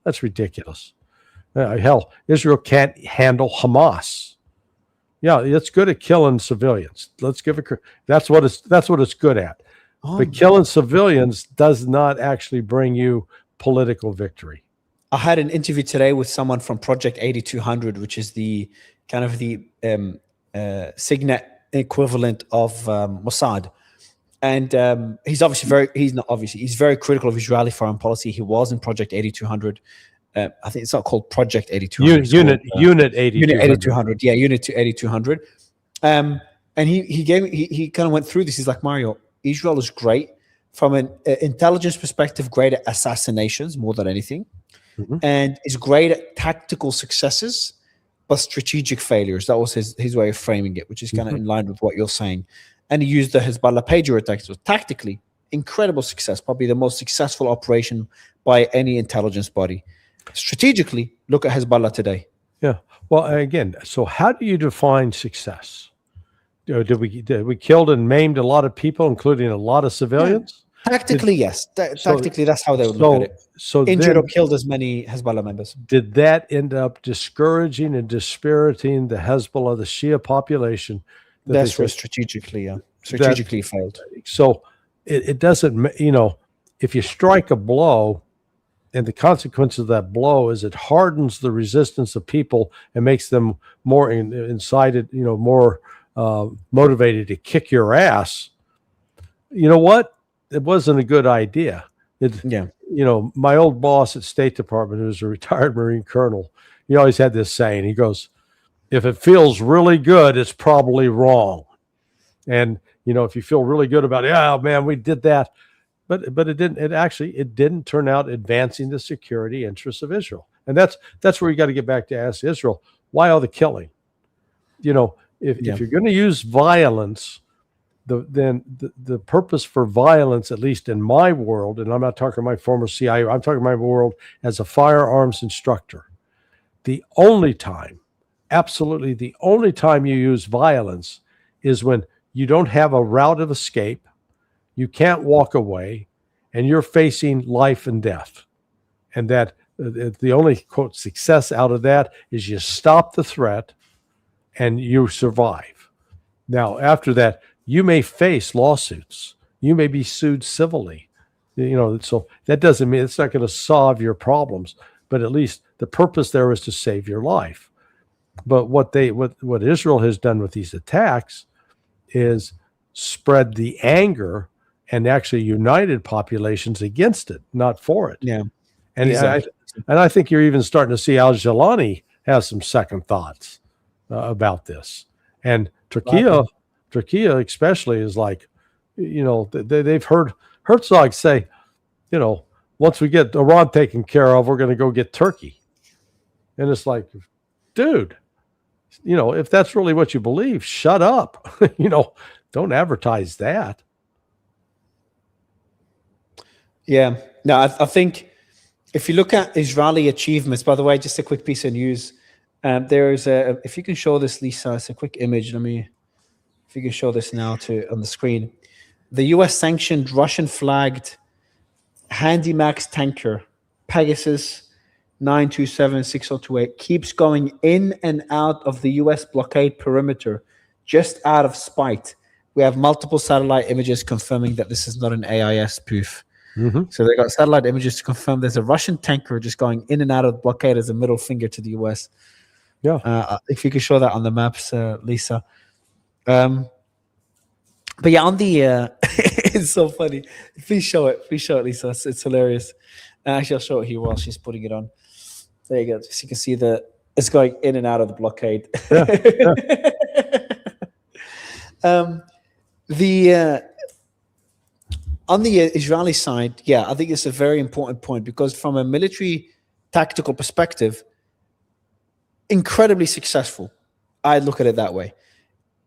That's ridiculous. Hell, Israel can't handle Hamas. Yeah, it's good at killing civilians. Let's give it. That's what it's good at. But killing civilians does not actually bring you political victory. I had an interview today with someone from Project 8200, which is the kind of the Signet equivalent of Mossad. And he's very critical of Israeli foreign policy. He was in Project 8200. I think it's not called Project 8200. Unit 8200. Yeah, Unit 8200. And he kind of went through this. He's like, Mario, Israel is great from an intelligence perspective, great at assassinations more than anything, and is great at tactical successes, but strategic failures. That was his way of framing it, which is kind of in line with what you're saying. And he used the Hezbollah pager attacks. So tactically, incredible success, probably the most successful operation by any intelligence body. Strategically, look at Hezbollah today. Yeah. Well, again, so how do you define success? Did we killed and maimed a lot of people, including a lot of civilians? Yeah. Tactically, yes. Tactically, that's how they would look at it. So injured or killed as many Hezbollah members. Did that end up discouraging and dispiriting the Hezbollah, the Shia population? That's where strategically failed. So it doesn't, if you strike a blow, and the consequence of that blow is it hardens the resistance of people and makes them more incited, more motivated to kick your ass. You know what? It wasn't a good idea. My old boss at State Department, who was a retired Marine colonel, he always had this saying. He goes, if it feels really good, it's probably wrong. And, if you feel really good about it, oh man, we did that. But it didn't turn out advancing the security interests of Israel. And that's where you got to get back to ask Israel, why all the killing? If you're going to use violence, then the purpose for violence, at least in my world, and I'm not talking my former CIO, I'm talking my world as a firearms instructor. Absolutely the only time you use violence is when you don't have a route of escape, you can't walk away, and you're facing life and death. And that the only, quote, success out of that is you stop the threat and you survive. Now, after that, you may face lawsuits. You may be sued civilly. So that doesn't mean it's not going to solve your problems, but at least the purpose there is to save your life. But what Israel has done with these attacks is spread the anger and actually united populations against it, not for it. Yeah. And I think you're even starting to see Al-Jalani have some second thoughts about this. And Turkey especially is like, they've heard Herzog say, once we get Iran taken care of, we're going to go get Turkey. And it's like, dude, if that's really what you believe, shut up. Don't advertise that. Yeah. No, I think if you look at Israeli achievements, by the way, just a quick piece of news. There's if you can show this, Lisa, it's a quick image. If you can show this now on the screen. The U.S. sanctioned Russian-flagged Handymax tanker, Pegasus 927-6028, keeps going in and out of the U.S. blockade perimeter just out of spite. We have multiple satellite images confirming that this is not an AIS spoof. So they got satellite images to confirm there's a Russian tanker just going in and out of the blockade as a middle finger to the U.S. Yeah. If you could show that on the maps, Lisa. But yeah, on the it's so funny. Please show it, Lisa. It's hilarious. Actually, I'll show it here while she's putting it on. There you go. So you can see it's going in and out of the blockade. Yeah. On the Israeli side, I think it's a very important point because from a military tactical perspective, incredibly successful. I look at it that way.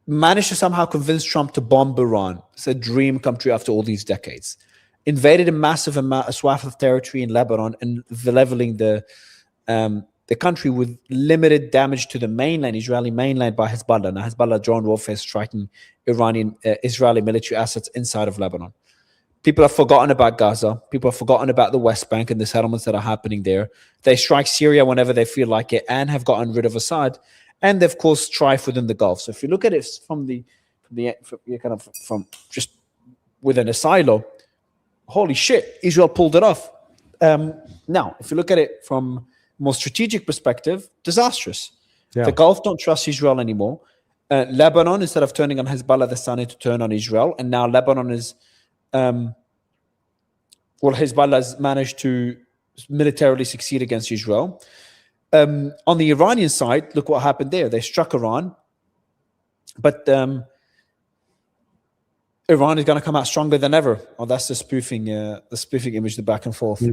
Managed to somehow convince Trump to bomb Iran. It's a dream come true after all these decades. Invaded a massive swath of territory in Lebanon and leveling the country with limited damage to the mainland, Israeli mainland, by Hezbollah. Now, Hezbollah drone warfare striking Israeli military assets inside of Lebanon. People have forgotten about Gaza. People have forgotten about the West Bank and the settlements that are happening there. They strike Syria whenever they feel like it, and have gotten rid of Assad. And they, of course, strife within the Gulf. So if you look at it from just within a silo, holy shit, Israel pulled it off. Now, if you look at it from a more strategic perspective, disastrous. Yeah. The Gulf don't trust Israel anymore. Lebanon, instead of turning on Hezbollah, they're starting to turn on Israel. And now Lebanon is, Hezbollah has managed to militarily succeed against Israel. On the Iranian side, look what happened there. They struck Iran. But Iran is going to come out stronger than ever. Oh, that's the spoofing image, the back and forth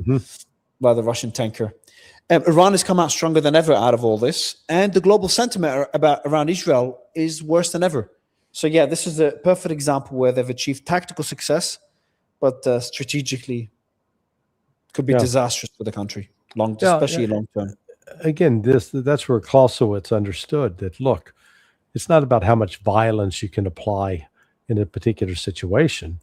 by the Russian tanker. Iran has come out stronger than ever out of all this, and the global sentiment around Israel is worse than ever. So yeah, this is a perfect example where they've achieved tactical success, but strategically could be disastrous for the country, especially long term. Again, that's where Clausewitz understood that, look, it's not about how much violence you can apply in a particular situation.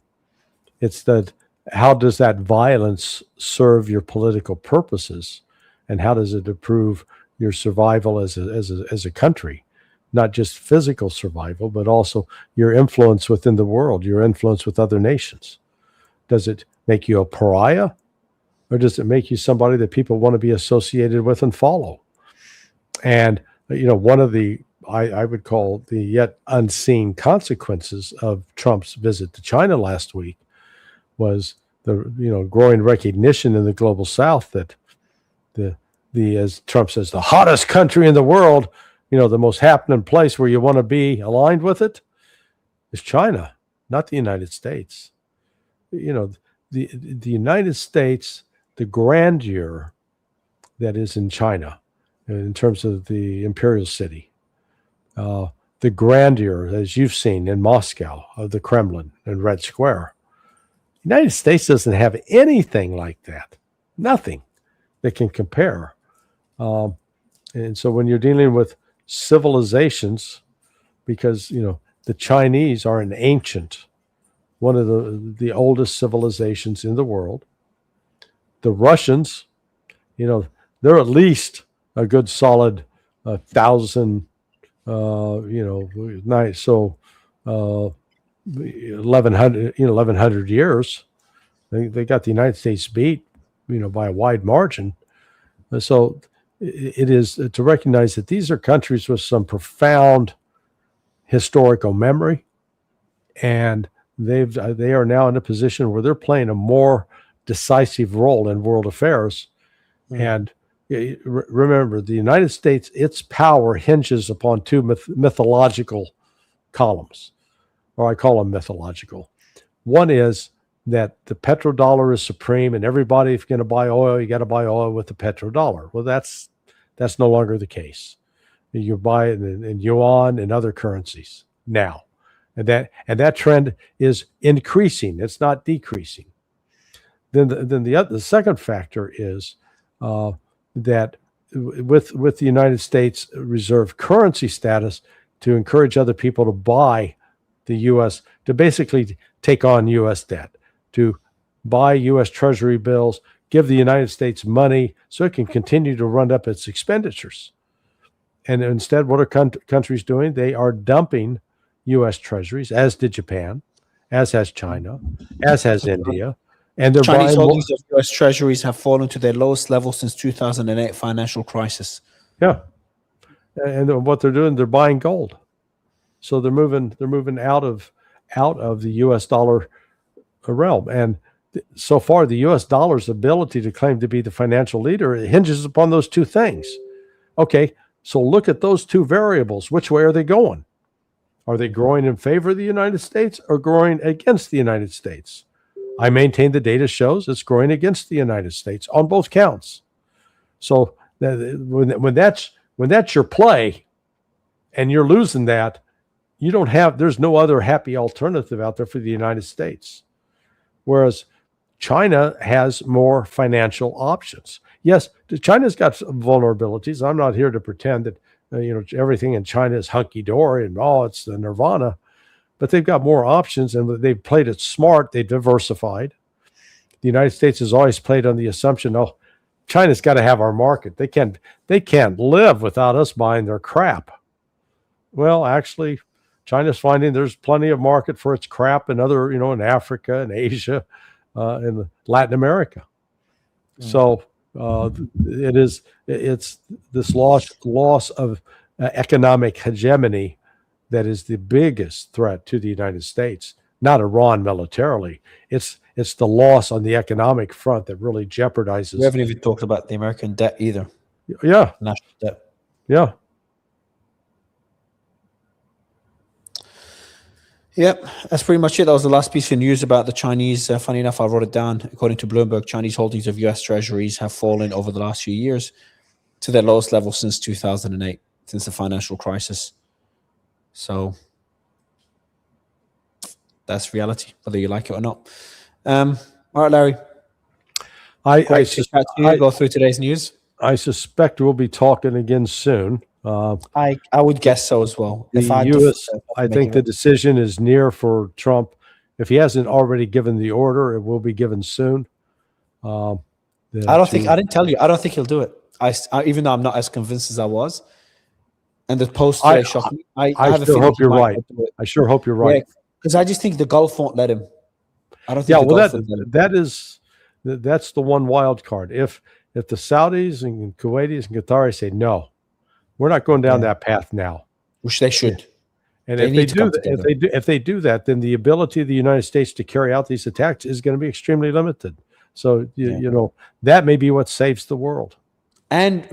It's that how does that violence serve your political purposes, and how does it improve your survival as a country, not just physical survival, but also your influence within the world, your influence with other nations. Does it make you a pariah, or does it make you somebody that people want to be associated with and follow? And one of the I would call the yet unseen consequences of Trump's visit to China last week was the growing recognition in the global South that as Trump says, the hottest country in the world, the most happening place where you want to be aligned with it is China, not the United States. The United States, the grandeur that is in China in terms of the imperial city, the grandeur, as you've seen in Moscow, of the Kremlin and Red Square. The United States doesn't have anything like that, nothing that can compare. And so when you're dealing with civilizations, because, the Chinese are an ancient, one of the oldest civilizations in the world. The Russians, they're at least a good solid 1,000, 1,100 years. They got the United States beat, by a wide margin. So it is to recognize that these are countries with some profound historical memory, and they are now in a position where they're playing a more decisive role in world affairs. And remember, the United States, its power hinges upon two mythological columns, or I call them mythological. One is that the petrodollar is supreme, and everybody, if you're going to buy oil, you got to buy oil with the petrodollar. Well, that's no longer the case. You buy it in yuan and other currencies now, and that trend is increasing. It's not decreasing. Then the second factor is that with the United States reserve currency status, to encourage other people to buy the U.S., to basically take on U.S. debt, to buy U.S. Treasury bills, give the United States money so it can continue to run up its expenditures. And instead, what are countries doing? They are dumping U.S. Treasuries, as did Japan, as has China, as has India. And they're Chinese buying holdings of U.S. Treasuries have fallen to their lowest level since 2008 financial crisis. Yeah. And what they're doing, they're buying gold. So they're moving out of the U.S. dollar realm. And so far, the U.S. dollar's ability to claim to be the financial leader, it hinges upon those two things. Okay, so look at those two variables. Which way are they going? Are they growing in favor of the United States or growing against the United States? I maintain the data shows it's growing against the United States on both counts. So when that's your play and you're losing that, there's no other happy alternative out there for the United States. Whereas China has more financial options. Yes, China's got some vulnerabilities. I'm not here to pretend that everything in China is hunky-dory and it's the nirvana, but they've got more options, and they've played it smart. They diversified. the United States has always played on the assumption, oh, China's got to have our market. They can't live without us buying their crap. Well, actually, China's finding there's plenty of market for its crap in other, in Africa and Asia, and Latin America. So it's this loss of economic hegemony that is the biggest threat to the United States. Not Iran militarily. It's the loss on the economic front that really jeopardizes. We haven't even talked about the American debt either. Yeah. National debt. Yeah. Yep, that's pretty much it. That was the last piece of news about the Chinese. Funny enough, I wrote it down. According to Bloomberg, Chinese holdings of U.S. treasuries have fallen over the last few years to their lowest level since 2008, since the financial crisis. So that's reality, whether you like it or not. All right, Larry. I go through today's news. I suspect we'll be talking again soon. I would guess so as well. I think the decision is near for Trump. If he hasn't already given the order, it will be given soon. I didn't tell you. I don't think he'll do it. Even though I'm not as convinced as I was. And the post today shocked me. I sure hope you're right. I sure hope you're right. Because I just think the Gulf won't let him. I don't think. Yeah, well, that's the one wild card. If the Saudis and Kuwaitis and Qataris say no, we're not going down that path now, which they should. And if they do that, then the ability of the United States to carry out these attacks is going to be extremely limited. So that may be what saves the world. And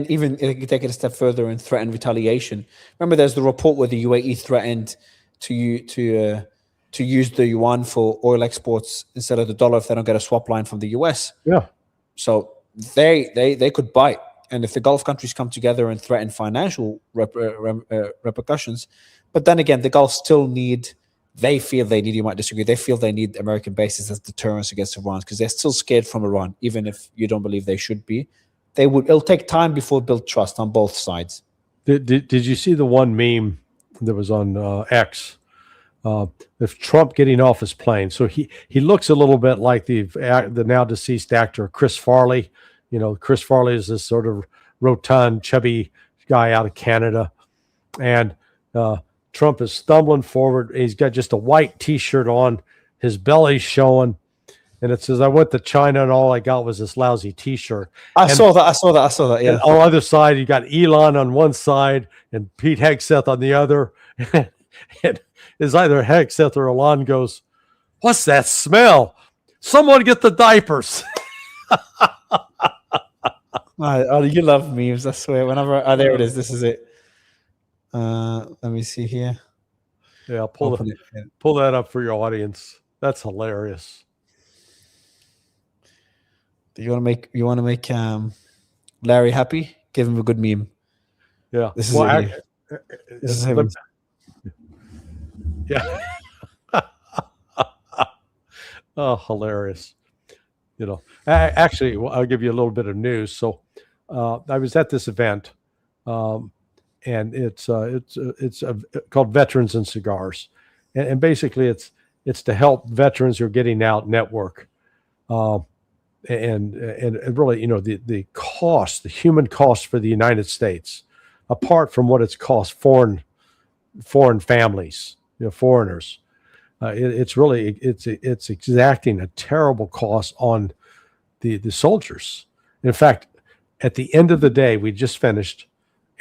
even take it a step further and threaten retaliation. Remember, there's the report where the UAE threatened to use the yuan for oil exports instead of the dollar if they don't get a swap line from the US. Yeah. So they could bite. And if the Gulf countries come together and threaten financial repercussions, but then again, the Gulf still you might disagree, they feel they need American bases as deterrence against Iran because they're still scared from Iran, even if you don't believe they should be. It'll take time before build trust on both sides. Did you see the one meme that was on X? If Trump getting off his plane, so he looks a little bit like the now deceased actor Chris Farley. Chris Farley is this sort of rotund, chubby guy out of Canada, and Trump is stumbling forward. He's got just a white T-shirt on, his belly's showing, and it says, "I went to China and all I got was this lousy T-shirt." I saw that. Yeah. And on the other side, you got Elon on one side and Pete Hegseth on the other. And it's either Hegseth or Elon goes, "What's that smell? Someone get the diapers." Oh, you love memes, I swear. Whenever there it is. This is it. Let me see here. Yeah, pull that up for your audience. That's hilarious. Do you want to make Larry happy? Give him a good meme. Yeah. This is this is him. Yeah. Oh, hilarious. Actually, I'll give you a little bit of news. So I was at this event, and it's called Veterans and Cigars, and basically it's to help veterans who are getting out network, and really the cost, the human cost for the United States, apart from what it's cost foreign families, foreigners. It's exacting a terrible cost on the soldiers. In fact, at the end of the day, we just finished,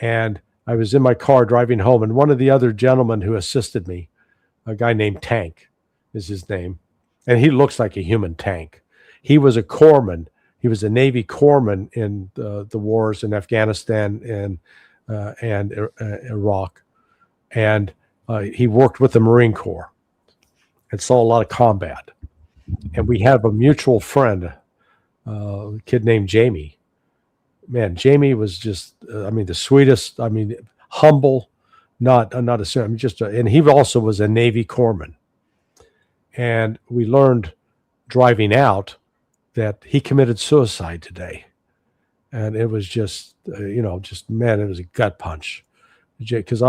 and I was in my car driving home, and one of the other gentlemen who assisted me, a guy named Tank is his name, and he looks like a human tank. He was a corpsman. He was a Navy corpsman in the wars in Afghanistan and Iraq, and he worked with the Marine Corps and saw a lot of combat. And we have a mutual friend, a kid named Jamie. Man, Jamie was just, the sweetest, humble, not a, and he also was a Navy corpsman. And we learned driving out that he committed suicide today. And it was just, man, it was a gut punch. Because